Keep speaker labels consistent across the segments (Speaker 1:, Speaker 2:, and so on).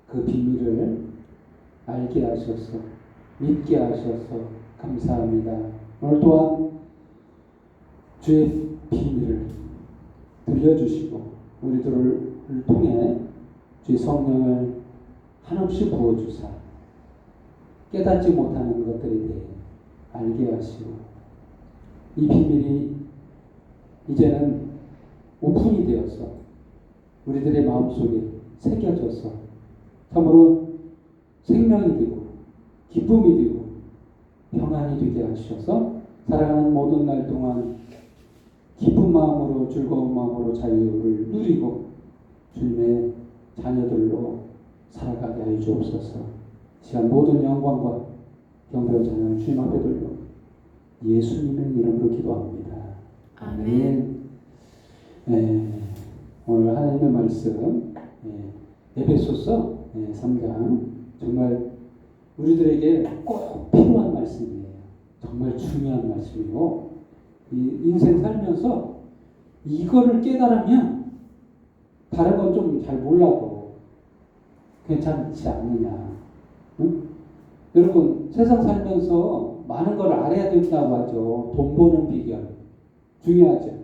Speaker 1: 그 비밀을 알게 하셔서 믿게 하셔서 감사합니다. 오늘 또한 주의 비밀을 들려주시고 우리들을 통해 주의 성령을 한없이 부어주사 깨닫지 못하는 것들에 대해 알게 하시고 이 비밀이 이제는 오픈이 되어서 우리들의 마음속에 새겨져서 참으로 생명이 되고 기쁨이 되고 평안이 되게 하셔서 살아가는 모든 날 동안 기쁜 마음으로 즐거운 마음으로 자유를 누리고 주님의 자녀들로 살아가게 하여 주옵소서. 시간 모든 영광과 경배와 찬양을 주님 앞에 돌려 예수님의 이름으로 기도합니다. 아멘. 오늘 하나님의 말씀 에베소서 3장 정말 우리들에게 꼭 필요한 말씀이에요. 정말 중요한 말씀이고 이 인생 살면서 이거를 깨달으면 다른 건 좀 잘 몰라도 괜찮지 않느냐. 응? 여러분 세상 살면서 많은 걸 알아야 된다고 하죠. 돈 버는 비결 중요하죠.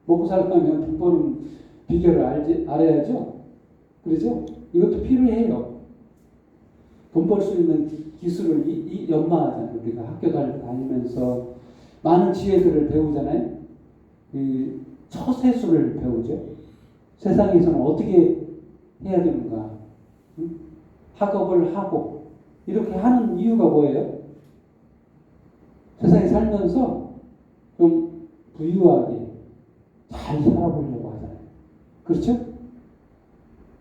Speaker 1: 먹고 살려면 돈 버는 비결을 알아야죠. 그렇죠? 이것도 필요해요. 돈 벌 수 있는 기술을 연마하잖아요. 우리가 학교 다니면서 많은 지혜들을 배우잖아요. 이 처세술을 배우죠. 세상에서는 어떻게 해야 되는가. 응? 학업을 하고 이렇게 하는 이유가 뭐예요? 세상에 살면서 좀 부유하게 잘 살아보려고 하잖아요. 그렇죠?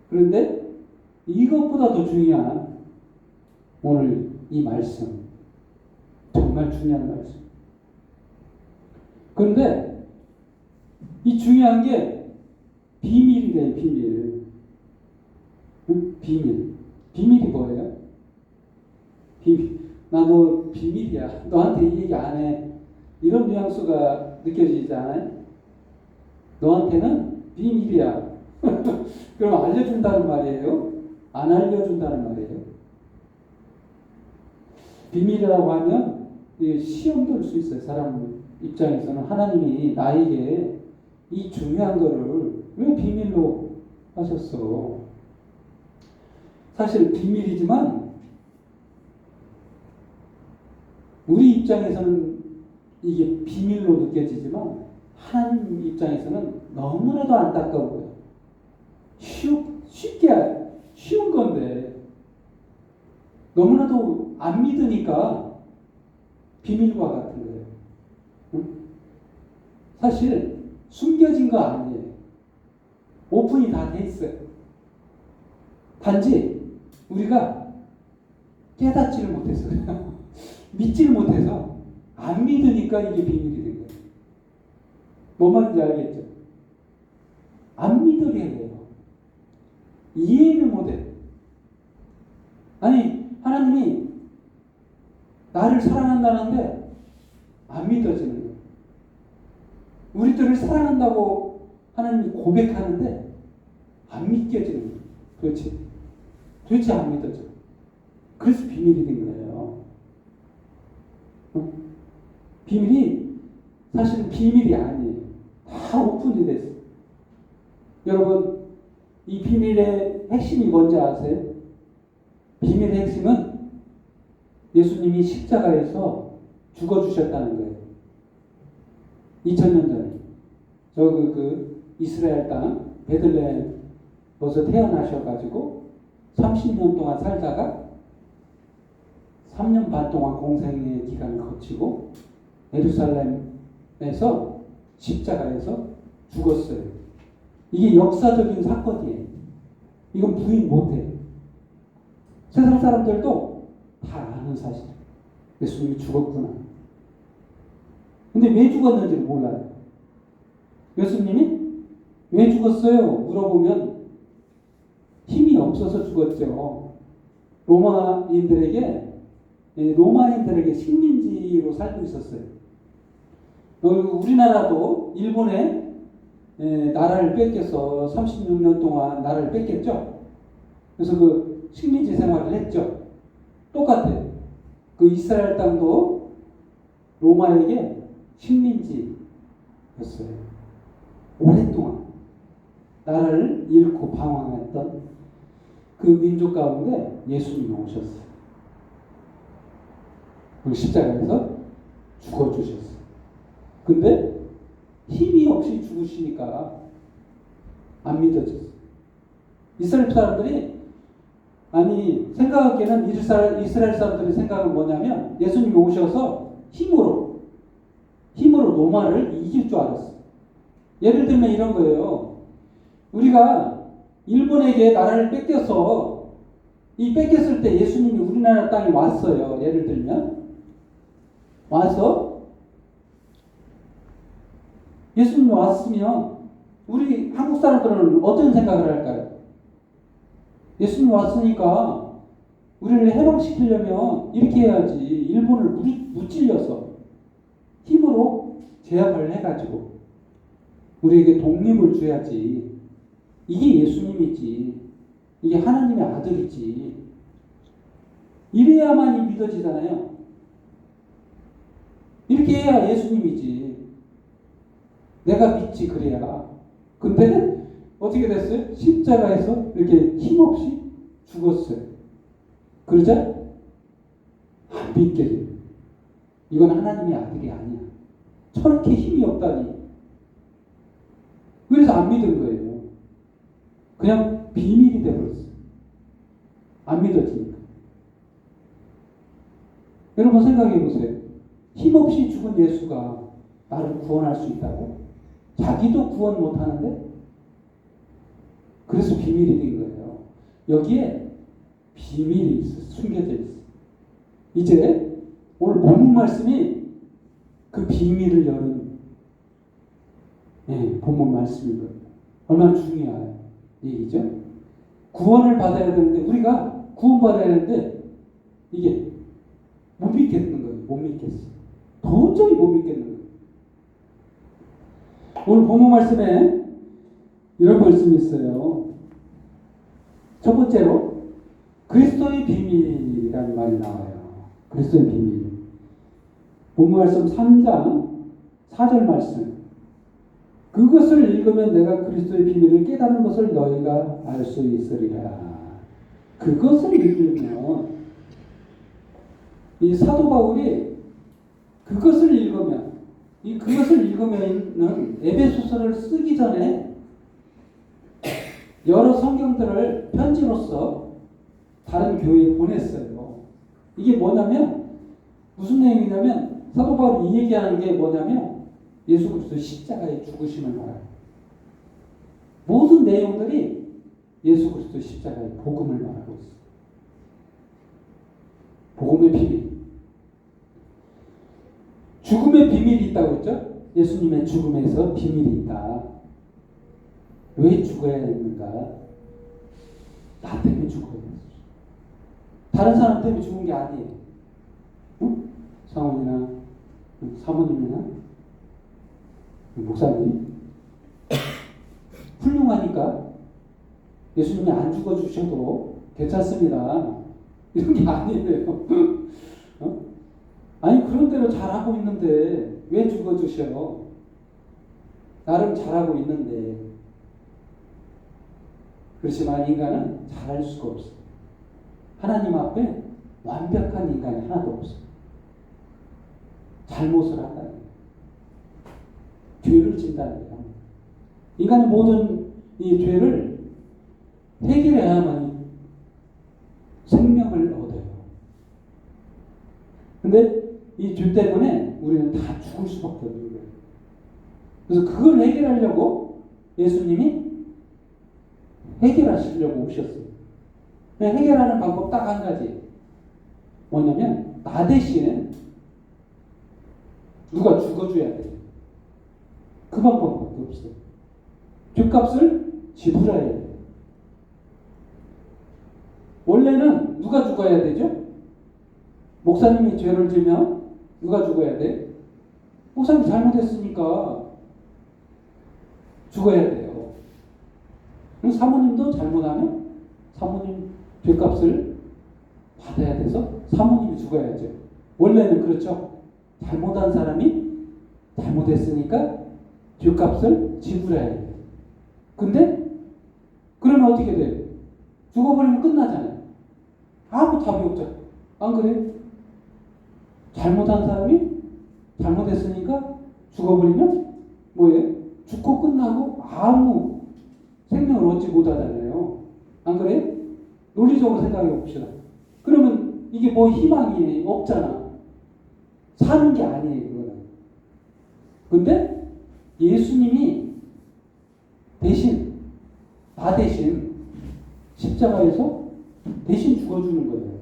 Speaker 1: 그런데 이것보다 더 중요한 오늘 이 말씀 정말 중요한 말씀. 그런데 이 중요한 게 비밀이래요. 비밀. 응? 비밀이 뭐예요? 비밀. 나 너 비밀이야. 너한테 이 얘기 안 해. 이런 뉘앙스가 느껴지지 않아요? 너한테는 비밀이야. 그럼 알려준다는 말이에요? 안 알려준다는 말이에요? 비밀이라고 하면 시험도 올 수 있어요. 사람 입장에서는 하나님이 나에게 이 중요한 거를 왜 비밀로 하셨어? 사실 비밀이지만 우리 입장에서는 이게 비밀로 느껴지지만 하나님 입장에서는 너무나도 안타까워요. 쉽게 쉬운 건데 너무나도 안 믿으니까 비밀과 같은 거예요. 응? 사실 숨겨진 거 아니에요. 오픈이 다 돼 있어요. 단지 우리가 깨닫지를 못했어요. 믿지를 못해서 안 믿으니까 이게 비밀이 된 거예요. 뭔 말인지 알겠죠? 안 믿으려 해요. 이해를 못해. 아니 하나님이 나를 사랑한다는데 안 믿어지는 거예요. 우리들을 사랑한다고 하나님이 고백하는데 안 믿겨지는 거예요. 도대체 안 믿어져. 그래서 비밀이 된 거예요. 비밀이 사실은 비밀이 아니에요. 다 오픈이 됐어요. 여러분 이 비밀의 핵심이 뭔지 아세요? 비밀의 핵심은 예수님이 십자가에서 죽어주셨다는 거예요. 2000년 전에 그 이스라엘 땅 베들레헴에서 태어나셔가지고 30년 동안 살다가 3년 반 동안 공생의 기간을 거치고 예루살렘에서 십자가에서 죽었어요. 이게 역사적인 사건이에요. 이건 부인 못해요. 세상 사람들도 다 아는 사실이에요. 예수님이 죽었구나. 근데 왜 죽었는지 몰라요. 예수님이 왜 죽었어요? 물어보면 힘이 없어서 죽었죠. 로마인들에게 식민지로 살고 있었어요. 우리나라도 일본에 나라를 뺏겨서 36년 동안 나라를 뺏겼죠. 그래서 그 식민지 생활을 했죠. 똑같아요. 그 이스라엘 땅도 로마에게 식민지였어요. 오랫동안 나라를 잃고 방황했던 그 민족 가운데 예수님이 오셨어요. 그 십자가에서 죽어주셨어요. 근데 힘이 없이 죽으시니까 안 믿어졌어요. 이스라엘 사람들이 아니 생각하기에는 이스라엘 사람들의 생각은 뭐냐면 예수님이 오셔서 힘으로 로마를 이길 줄 알았어요. 예를 들면 이런 거예요. 우리가 일본에게 나라를 뺏겨서 이 뺏겼을 때 예수님이 우리나라 땅에 왔어요. 예를 들면 와서 예수님이 왔으면 우리 한국 사람들은 어떤 생각을 할까요? 예수님이 왔으니까 우리를 해방시키려면 이렇게 해야지. 일본을 무찔려서 힘으로 제압을 해가지고 우리에게 독립을 줘야지. 이게 예수님이지. 이게 하나님의 아들이지. 이래야만이 믿어지잖아요. 이렇게 해야 예수님이지. 내가 믿지 그래야. 근데 어떻게 됐어요? 십자가에서 이렇게 힘없이 죽었어요. 그러자 안 믿게 돼요. 이건 하나님의 아들이 아니야. 저렇게 힘이 없다니. 그래서 안 믿은 거예요. 그냥 비밀이 되어버렸어요. 안 믿어지니까. 여러분 생각해 보세요. 힘없이 죽은 예수가 나를 구원할 수 있다고? 자기도 구원 못하는데? 그래서 비밀이 된 거예요. 여기에 비밀이 있어. 숨겨져 있어. 이제 오늘 본문 말씀이 그 비밀을 여는 본문 말씀인 거예요. 얼마나 중요한 얘기죠. 구원을 받아야 되는데 우리가 구원받아야 되는데 이게 못 믿겠는 거예요. 못 믿겠어. 도저히 못 믿겠는 거예요. 오늘 본문 말씀에 이런 말씀이 있어요. 첫 번째로 그리스도의 비밀이라는 말이 나와요. 그리스도의 비밀. 본문 말씀 3장 4절 말씀. 그것을 읽으면 내가 그리스도의 비밀을 깨닫는 것을 너희가 알 수 있으리라. 그것을 읽으면 이 사도 바울이 그것을 읽으면 그것을 읽으면은 에베소서를 쓰기 전에 여러 성경들을 편지로서 다른 교회에 보냈어요. 이게 뭐냐면 무슨 내용이냐면 사도 바울이 이 얘기하는 게 뭐냐면 예수 그리스도 십자가에 죽으심을 말해요. 모든 내용들이 예수 그리스도 십자가의 복음을 말하고 있어요. 복음의 비밀. 죽음의 비밀이 있다고 했죠? 예수님의 죽음에서 비밀이 있다. 왜 죽어야 했는가? 나 때문에 죽어야 했어. 다른 사람 때문에 죽은 게 아니에요. 응? 상원이나 사모님이나 목사님 훌륭하니까 예수님이 안 죽어주셔도 괜찮습니다. 이런 게 아니에요. 아니 그런 대로 잘하고 있는데 왜 죽어주셔? 나름 잘하고 있는데. 그렇지만 인간은 잘할 수가 없어. 하나님 앞에 완벽한 인간이 하나도 없어. 잘못을 한다는 거예요. 죄를 진다는 거예요. 인간의 모든 이 죄를 해결해야만 생명을 얻어요. 근데 이 죄 때문에 우리는 다 죽을 수밖에 없는 거예요. 그래서 그걸 해결하려고 예수님이 해결하시려고 오셨어요. 해결하는 방법 딱 한 가지. 뭐냐면 나 대신 누가 죽어줘야 돼요. 그 방법밖에 없어요. 죄값을 지불해야 돼요. 원래는 누가 죽어야 되죠? 목사님이 죄를 지면 누가 죽어야 돼? 목사님이 잘못했으니까 죽어야 돼요. 사모님도 잘못하면 사모님 죄값을 받아야 돼서 사모님이 죽어야죠. 원래는 그렇죠. 잘못한 사람이 잘못했으니까 죄값을 지불해야 돼요. 근데 그러면 어떻게 돼요? 죽어버리면 끝나잖아요. 아무 답이 없죠. 안 그래요? 잘못한 사람이 잘못했으니까 죽어버리면 뭐예요? 죽고 끝나고 아무 생명을 얻지 못하잖아요. 안 그래요? 논리적으로 생각해 봅시다. 그러면 이게 뭐 희망이 없잖아. 사는 게 아니에요, 그거는. 근데 예수님이 나 대신 십자가에서 대신 죽어주는 거예요.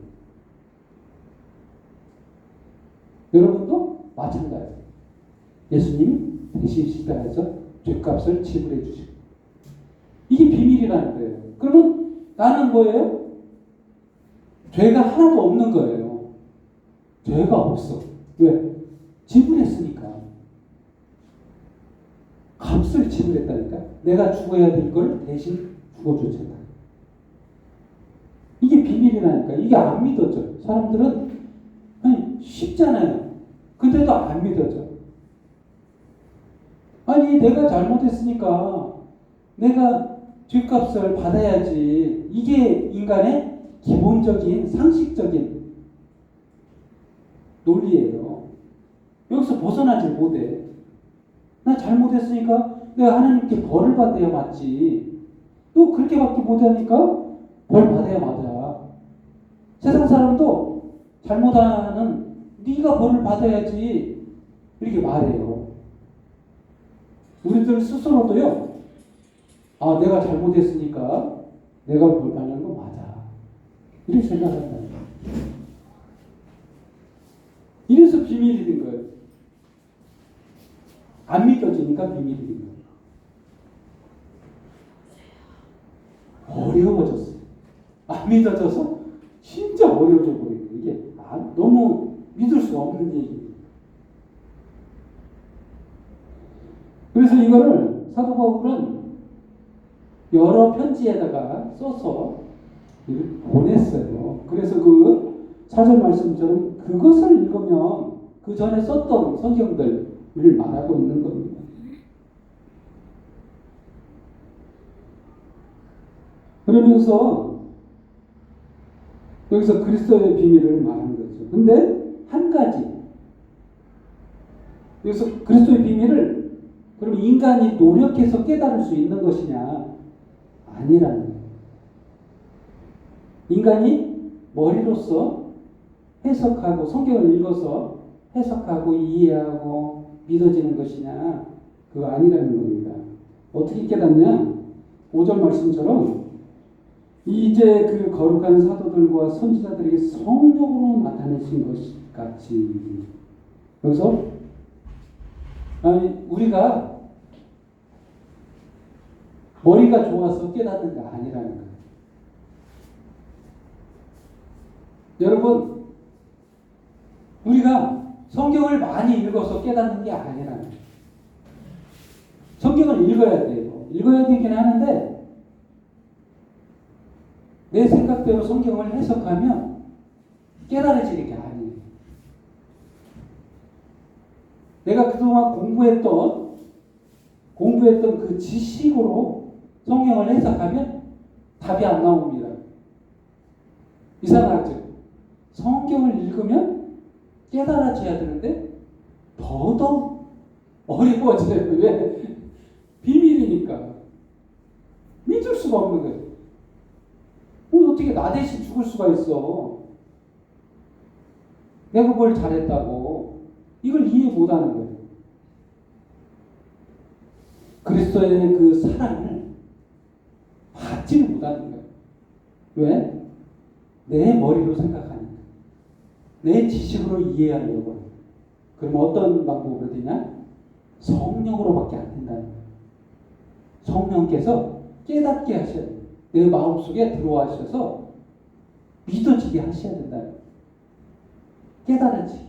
Speaker 1: 여러분도 마찬가지예요. 예수님이 대신 십자가에서 죄값을 지불해 주시고. 이게 비밀이라는 거예요. 그러면 나는 뭐예요? 죄가 하나도 없는 거예요. 죄가 없어. 왜? 지불했으니까. 값을 지불했다니까. 내가 죽어야 될 걸 대신 죽어줬잖아. 이게 비밀이라니까. 이게 안 믿어져. 사람들은 아니 쉽잖아요. 근데도 안 믿어져. 아니 내가 잘못했으니까 내가 죄값을 받아야지. 이게 인간의 기본적인 상식적인 논리예요. 여기서 벗어나질 못해. 나 잘못했으니까 내가 하나님께 벌을 받아야 맞지. 또 그렇게밖에 못하니까 벌 받아야 맞아. 세상 사람도 잘못하는 네가 벌을 받아야지 이렇게 말해요. 우리들 스스로도요. 아 내가 잘못했으니까 내가 벌 받는 거 맞아. 이렇게 생각한다. 이래서 비밀이 된 거예요. 안 믿어지니까 비밀이 된 거예요. 어려워졌어요. 안 믿어져서 진짜 어려워져 버리고 이게 너무 믿을 수 없는 얘기예요. 그래서 이거를 사도 바울은 여러 편지에다가 써서 보냈어요. 그래서 그 4절 말씀처럼 그것을 읽으면 그 전에 썼던 성경들을 말하고 있는 겁니다. 그러면서 여기서 그리스도의 비밀을 말하는 거죠. 근데 한 가지 여기서 그리스도의 비밀을 그럼 인간이 노력해서 깨달을 수 있는 것이냐? 아니라는 거예요. 인간이 머리로서 해석하고 성경을 읽어서 해석하고 이해하고 믿어지는 것이냐? 그거 아니라는 겁니다. 어떻게 깨닫냐? 5절 말씀처럼 이제 그 거룩한 사도들과 선지자들에게 성령으로 나타내신 것 같이 여기서 아니 우리가 머리가 좋아서 깨닫는 게 아니라는 거예요. 여러분 우리가 성경을 많이 읽어서 깨닫는 게 아니라는 거예요. 성경을 읽어야 돼요. 읽어야 되긴 하는데 내 생각대로 성경을 해석하면 깨달아지는 게 아니에요. 내가 그동안 공부했던 그 지식으로 성경을 해석하면 답이 안 나옵니다. 이상하죠? 성경을 읽으면 깨달아져야 되는데 더더욱 어려워져요. 왜? 비밀이니까. 믿을 수가 없는 거예요. 어떻게 나 대신 죽을 수가 있어? 내가 뭘 잘했다고. 이걸 이해 못하는 거예요. 그리스도의 그 사랑을 받지를 못하는 거예요. 왜? 내 머리로 생각하니까. 내 지식으로 이해하려고 해요. 그럼 어떤 방법으로 되냐? 성령으로밖에 안 된다는 거예요. 성령께서 깨닫게 하셔야 돼요. 내 마음속에 들어와셔서 믿어지게 하셔야 된다. 깨달아지.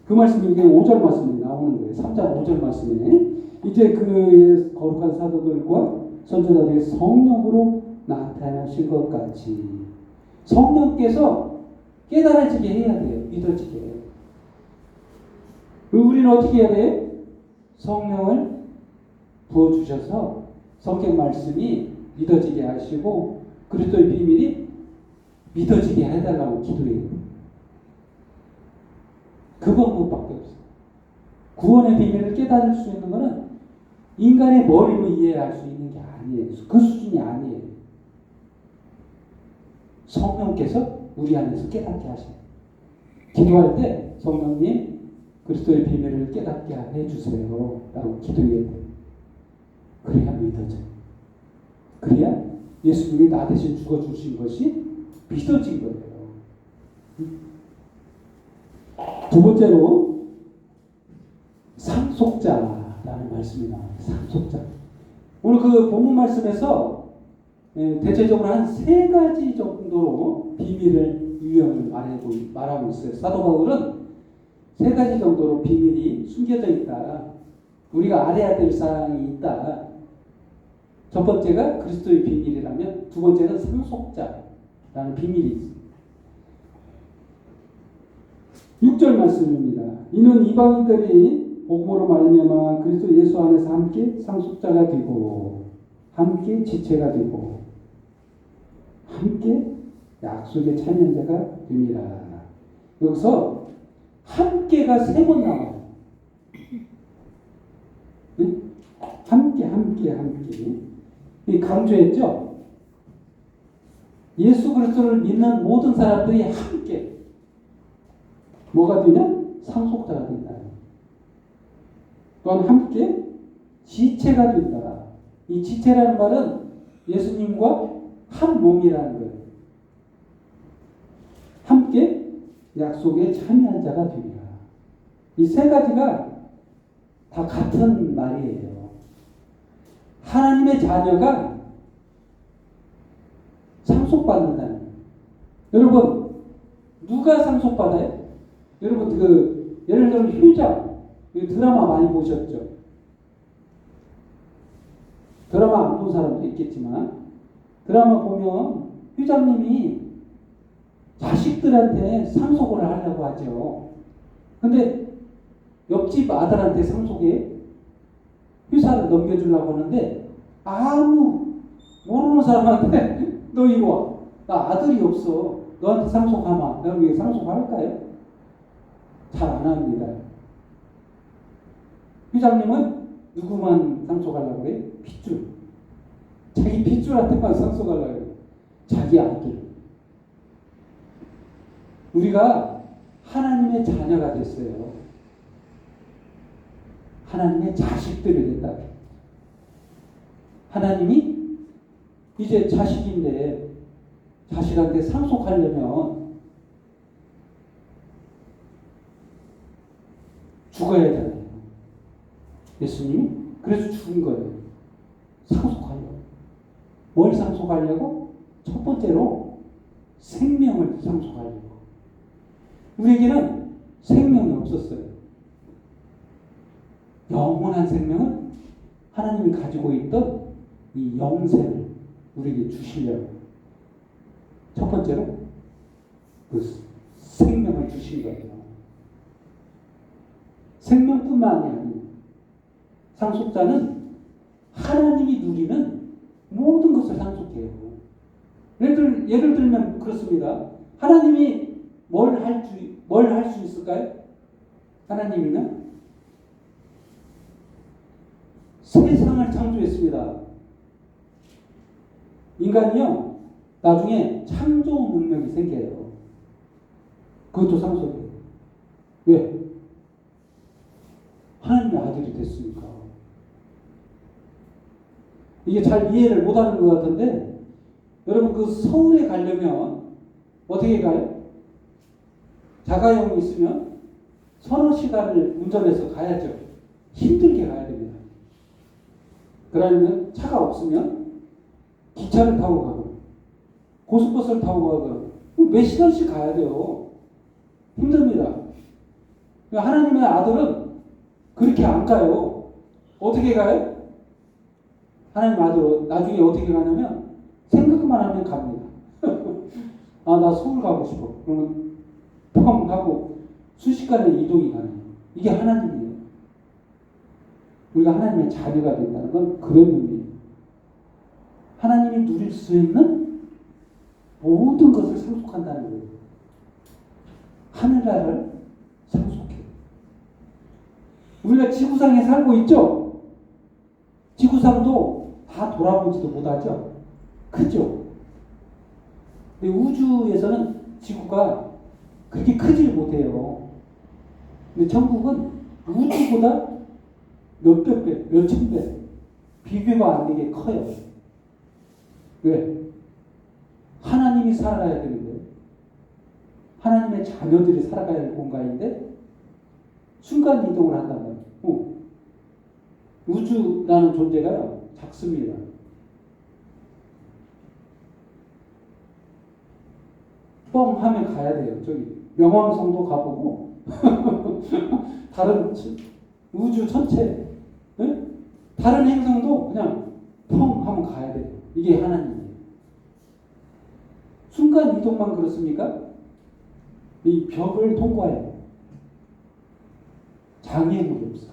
Speaker 1: 그 말씀이 이게 5절 말씀이 나오는 거예요. 3장 5절 말씀에 이제 그 거룩한 사도들과 선지자들에게 성령으로 나타나실 것 같이 성령께서 깨달아지게 해야 돼요. 믿어지게. 우리는 어떻게 해야 돼요? 성령을 부어주셔서 성경 말씀이 믿어지게 하시고 그리스도의 비밀이 믿어지게 해달라고 기도해요. 그 방법밖에 없어요. 구원의 비밀을 깨달을 수 있는 것은 인간의 머리로 이해할 수 있는 게 아니에요. 그 수준이 아니에요. 성령께서 우리 안에서 깨닫게 하셔요. 기도할 때 성령님 그리스도의 비밀을 깨닫게 해주세요 라고 기도해야 돼요. 그래야 믿어져요. 그래야 예수님이 나 대신 죽어주신 것이 믿어진 거예요. 두 번째로 상속자라는 말씀이 나와요. 상속자. 오늘 그 본문 말씀에서 대체적으로 한 세 가지 정도로 비밀을 유형을 말하고 있어요. 사도 바울은 세 가지 정도로 비밀이 숨겨져 있다. 우리가 알아야 될 사항이 있다. 첫 번째가 그리스도의 비밀이라면 두 번째는 상속자라는 비밀이 있습니다. 6절 말씀입니다. 이는 이방인들이 복음으로 말미암아 그리스도 예수 안에서 함께 상속자가 되고 함께 지체가 되고 함께 약속의 참여자가 됩니다. 여기서 함께가 세 번 나와요. 네? 함께. 이 강조했죠? 예수 그리스도를 믿는 모든 사람들이 함께 뭐가 되냐? 상속자가 된다. 또한 함께 지체가 된다. 이 지체라는 말은 예수님과 한 몸이라는 거예요. 함께 약속에 참여한 자가 됩니다. 이 세 가지가 다 같은 말이에요. 하나님의 자녀가 상속받는다는 거예요. 여러분 누가 상속받아요? 여러분 예를 들어 효자 드라마 많이 보셨죠? 드라마 안 본 사람도 있겠지만 드라마 보면 효자님이 자식들한테 상속을 하려고 하죠. 근데 옆집 아들한테 상속에 회사를 넘겨주려고 하는데 아무 모르는 사람한테 너 이리 와. 나 아들이 없어. 너한테 상속하마. 여러분 이게 상속할까요? 잘 안 합니다. 회장님은 누구만 상속하려고 그래요? 핏줄. 자기 핏줄한테만 상속하려고 그래요. 자기 아들. 우리가 하나님의 자녀가 됐어요. 하나님의 자식들이 됐다. 하나님이 이제 자식인데 자식한테 상속하려면 죽어야 되잖아요. 예수님이 그래서 죽은 거예요. 상속하려고. 뭘 상속하려고? 첫 번째로 생명을 상속하려고. 우리에게는 생명이 없었어요. 영원한 생명은 하나님이 가지고 있던 이 영생을 우리에게 주시려고. 첫 번째로 그 생명을 주신 거예요. 생명뿐만이 아니에요. 상속자는 하나님이 누리는 모든 것을 상속해요. 예를 들면 그렇습니다. 하나님이 뭘 할 수 있을까요? 하나님이면 세상을 창조했습니다. 인간이요, 나중에 창조 능력이 생겨요. 그것도 상속이에요. 왜? 하나님의 아들이 됐으니까. 이게 잘 이해를 못하는 것 같은데, 여러분 그 서울에 가려면 어떻게 가요? 자가용이 있으면 서너 시간을 운전해서 가야죠. 힘들게 가야 됩니다. 그러면 차가 없으면 기차를 타고 가고 고속버스를 타고 가고 몇 시간씩 가야 돼요. 힘듭니다. 하나님의 아들은 그렇게 안 가요. 어떻게 가요? 하나님 아들은 나중에 어떻게 가냐면 생각만 하면 갑니다. 아, 나 서울 가고 싶어. 그러면 펑 하고 순식간에 이동이 가능해요. 이게 하나님이에요. 우리가 하나님의 자녀가 된다는 건 그런 의미예요. 하나님이 누릴 수 있는 모든 것을 상속한다는 거예요. 하늘나라를 상속해요. 우리가 지구상에 살고 있죠? 지구상도 다 돌아보지도 못하죠? 크죠? 근데 우주에서는 지구가 그렇게 크질 못해요. 근데 천국은 우주보다 몇백 배, 몇천 배 비교가 안 되게 커요. 왜? 하나님이 살아가야 되는데, 하나님의 자녀들이 살아가야 할 공간인데 순간 이동을 한단 말이에요. 우주라는 존재가 작습니다. 뻥 하면 가야 돼요. 저기 명왕성도 가보고 다른 우주 전체, 네? 다른 행성도 그냥 펑 하면 가야 돼요. 이게 하나님이에요. 순간 이동만 그렇습니까? 이 벽을 통과해요. 장애물이 없어.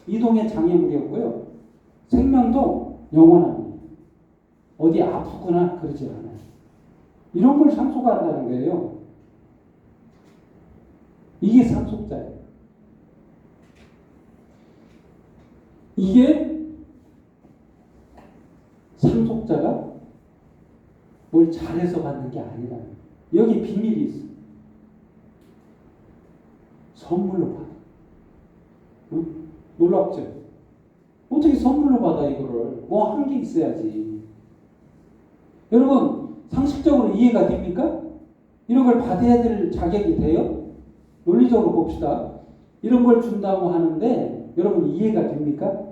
Speaker 1: 이동에 장애물이 없고요. 생명도 영원합니다. 어디 아프거나 그러지 않아요. 이런 걸 상속한다는 거예요. 이게 상속자예요. 이게 상속자가 뭘 잘해서 받는 게 아니라 여기 비밀이 있어. 선물로 받아. 응? 놀랍죠? 어떻게 선물로 받아 이거를? 뭐 한 게 있어야지. 여러분 상식적으로 이해가 됩니까? 이런 걸 받아야 될 자격이 돼요? 논리적으로 봅시다. 이런 걸 준다고 하는데 여러분 이해가 됩니까?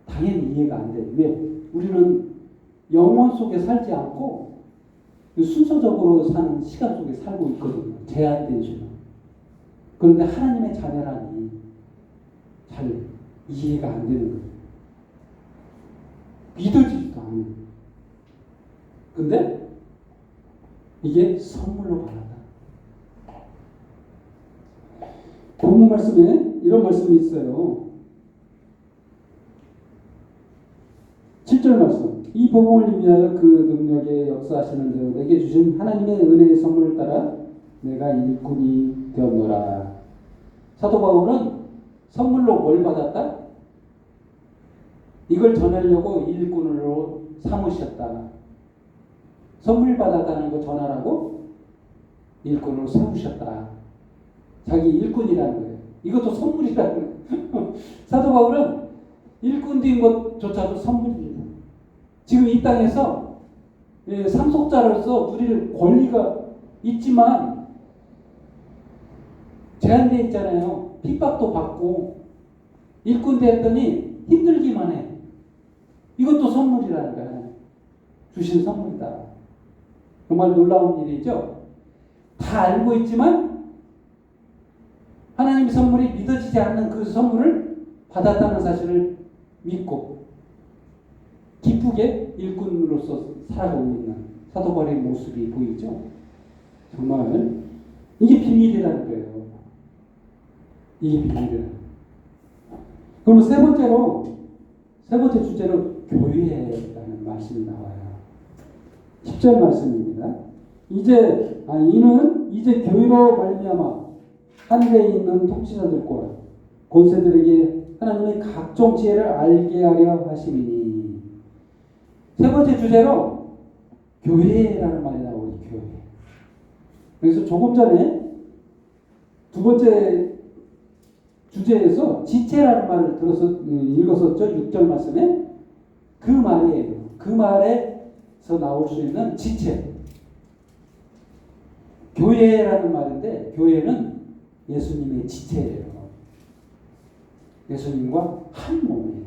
Speaker 1: 당연히 이해가 안 돼요. 왜? 우리는 영혼 속에 살지 않고 순서적으로 사는 시간 속에 살고 있거든요. 제한된 시간. 그런데 하나님의 자녀라니 잘 이해가 안 되는 거예요. 믿어지지도 않아요. 근데 이게 선물로 받았다. 본문 말씀에 이런 말씀이 있어요. 7절 말씀. 이 복음을 위하여 그 능력의 역사하시는 대로 내게 주신 하나님의 은혜의 선물을 따라 내가 일꾼이 되었노라. 사도 바울은 선물로 뭘 받았다? 이걸 전하려고 일꾼으로 삼으셨다. 선물 받았다는 거 전하라고 일꾼으로 삼으셨다. 자기 일꾼이라는 거예요. 이것도 선물이라는 거예요. 사도 바울은 일꾼 된 것조차도 선물입니다. 지금 이 땅에서 상속자로서 누릴 권리가 있지만 제한되어 있잖아요. 핍박도 받고 일꾼 됐더니 힘들기만 해. 이것도 선물이라는 거야. 주신 선물이다. 정말 놀라운 일이죠. 다 알고 있지만 하나님의 선물이 믿어지지 않는 그 선물을 받았다는 사실을 믿고 기쁘게 일꾼으로서 살아가고 있는 사도 바울의 모습이 보이죠. 정말 이게 비밀이라는 거예요. 이게 비밀이라는 거예요. 그럼 세 번째 주제로 교회라는 말씀이 나와요. 10절 말씀입니다. 이는 이제 교회로 말미암아 하늘에 있는 통치자들과 권세들에게 하나님의 각종 지혜를 알게 하려 하심이니. 세 번째 주제로 교회라는 말이 나오죠. 교회. 그래서 조금 전에 두 번째 주제에서 지체라는 말을 읽었었죠. 6절 말씀에. 그 말이에요. 그 말에서 나올 수 있는 지체. 교회라는 말인데 교회는 예수님의 지체예요. 예수님과 한 몸이에요.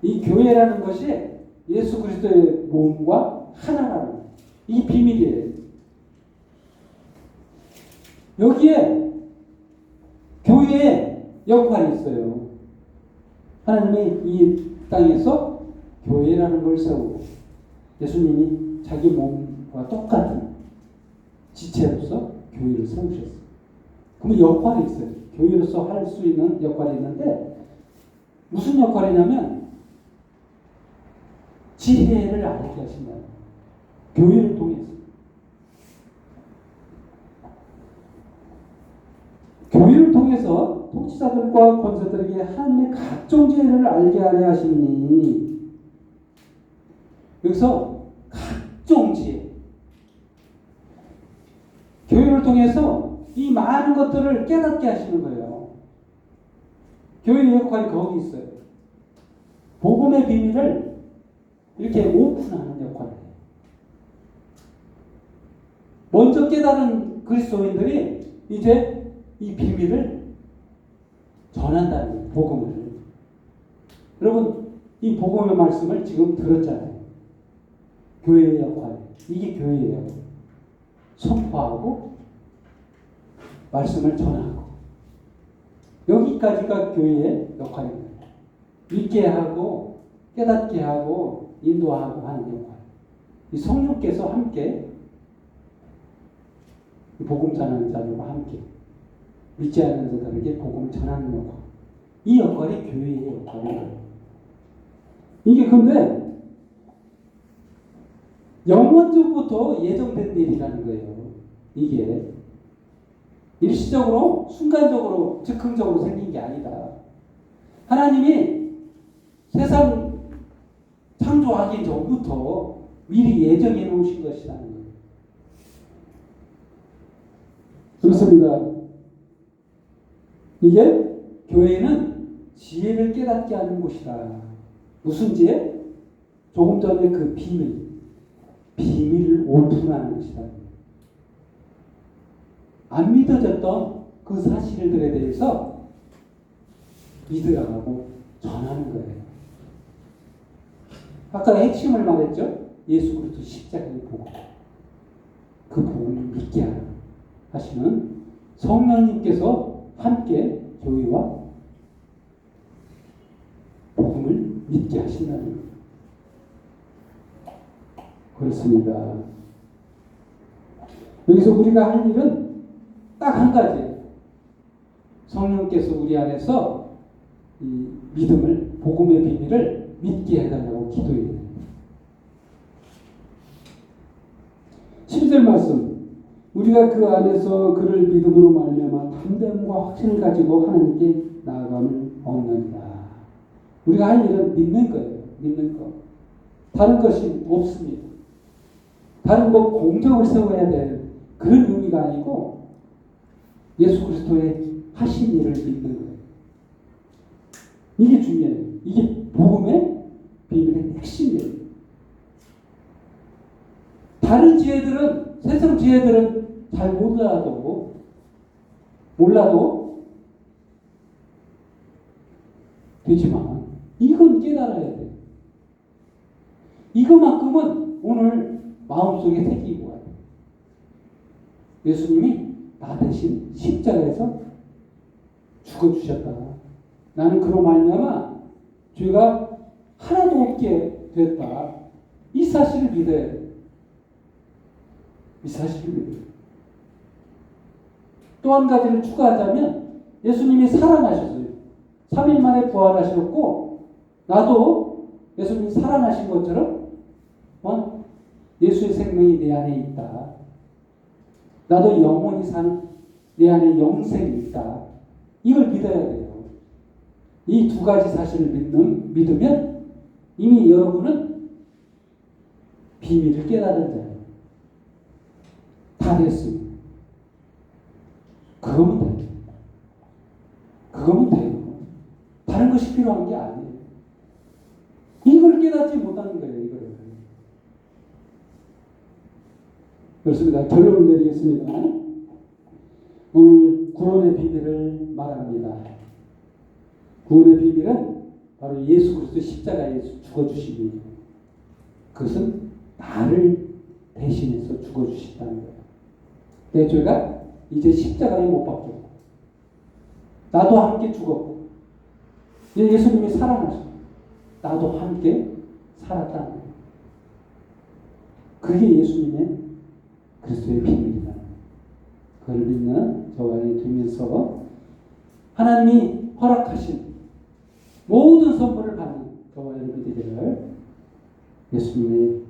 Speaker 1: 이 교회라는 것이 예수 그리스도의 몸과 하나라는 거예요. 이 비밀이에요. 여기에 교회의 역할이 있어요. 하나님이 이 땅에서 교회라는 걸 세우고 예수님이 자기 몸과 똑같은 지체로서 교회를 세우셨어요. 그러면 역할이 있어요. 교회로서 할 수 있는 역할이 있는데 무슨 역할이냐면 지혜를 알게 하신다. 교회를 통해서. 교회를 통해서 통치자들과 권세들에게 하나님의 각종 지혜를 알게 하려 하시니 여기서 각종 지혜 교회를 통해서 이 많은 것들을 깨닫게 하시는 거예요. 교회의 역할이 거기 있어요. 복음의 비밀을 이렇게 오픈하는 역할이에요. 먼저 깨달은 그리스도인들이 이제 이 비밀을 전한다는 거예요. 복음을. 여러분 이 복음의 말씀을 지금 들었잖아요. 교회의 역할. 이게 교회예요. 선포하고 말씀을 전하고 여기까지가 교회의 역할입니다. 믿게 하고 깨닫게 하고 인도하고 하는 역할. 이 성령께서 함께 복음 전하는 자들과 함께 믿지 않는 자들에게 복음을 전하는 역할. 이 역할이 교회의 역할이에요. 이게 근데 영원전부터 예정된 일이라는 거예요. 이게 일시적으로 순간적으로 즉흥적으로 생긴 게 아니다. 하나님이 세상 창조하기 전부터 미리 예정해 놓으신 것이라는 거예요. 그렇습니다. 이게 교회는 지혜를 깨닫게 하는 곳이다. 무슨 지혜? 조금 전에 그 비밀을 오픈하는 것이다. 안 믿어졌던 그 사실들에 대해서 믿으라고 전하는 거예요. 아까 핵심을 말했죠? 예수 그리스도 십자가의 복음. 그 복음을 믿게 하시는 성령님께서 함께 교회와 복음을 믿게 하신다는 거예요. 그렇습니다. 여기서 우리가 할 일은 딱 한 가지예요. 성령께서 우리 안에서 이 믿음을, 복음의 비밀을 믿게 해달라고 기도해요. 12절 말씀. 우리가 그 안에서 그를 믿음으로 말미암아 담대함과 확신을 가지고 하나님께 나아감을 얻느니라. 우리가 할 일은 믿는 거예요. 믿는 거. 다른 것이 없습니다. 다른 공적을 세워야 될 그런 의미가 아니고 예수 그리스도의 하신 일을 믿는 거예요. 이게 중요해요. 이게 복음의 비밀의 핵심이에요. 다른 지혜들은, 세상 지혜들은 잘 몰라도 되지만 이건 깨달아야 돼요. 이거만큼은 오늘 마음속에 새기고 와요. 예수님이 나 대신 십자가에서 죽어주셨다. 나는 그로 말미암아 죄가 하나도 없게 됐다. 이 사실을 믿어야 돼요. 이 사실을 믿어요. 또 한 가지를 추가하자면 예수님이 살아나셨어요. 3일 만에 부활하셨고 나도 예수님이 살아나신 것처럼 예수의 생명이 내 안에 있다. 나도 영원히 사는 내 안에 영생이 있다. 이걸 믿어야 돼요. 이 두 가지 사실을 믿으면 이미 여러분은 비밀을 깨달은 자예요. 다 됐습니다. 그거면 돼요. 그거면 돼요. 다른 것이 필요한 게 아니에요. 이걸 깨닫지 못하는 거예요. 이걸. 그렇습니다. 결론을 내리겠습니다. 오늘 구원의 비밀을 말합니다. 구원의 비밀은 바로 예수 그리스도 십자가에서 죽어주심이에요. 그것은 나를 대신해서 죽어주신다는 거예요. 내 죄가 이제 십자가에 못 박혔고 나도 함께 죽었고 이제 예수님이 살아나셨고 나도 함께 살았다. 그게 예수님의 그리스도의 비밀이다. 그걸 믿는 저와 되면서 하나님이 허락하신 모든 선물을 받는 저와 여러분이 되기를 예수님의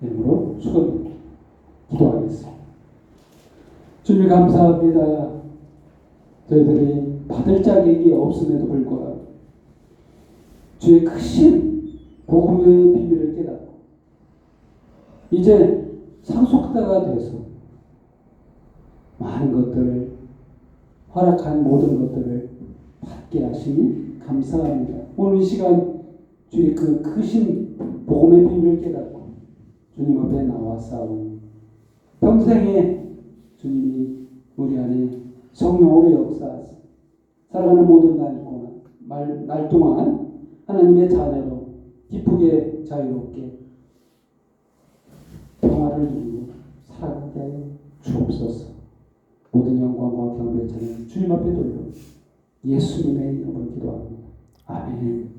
Speaker 1: 이름으로 축원드립니다. 기도하겠습니다. 주님 감사합니다. 저희들이 받을 자격이 없음에도 불구하고 주의 크신 복음의 비밀을 깨닫고 이제 상속자가 돼서 많은 것들을 허락한 모든 것들을 받게 하시니 감사합니다. 오늘 이 시간 주의 그 크신 복음의 비밀을 깨닫고 주님 앞에 나와싸우니 평생에 주님이 우리 안에 성령으로 역사하사 살아가는 모든 날 동안 하나님의 자녀로 기쁘게 자유롭게 평화를 누리고 살아가게 하여 주옵소서. 모든 영광과 경배를 주님 앞에 돌려 예수님의 이름으로 기도합니다. 아멘.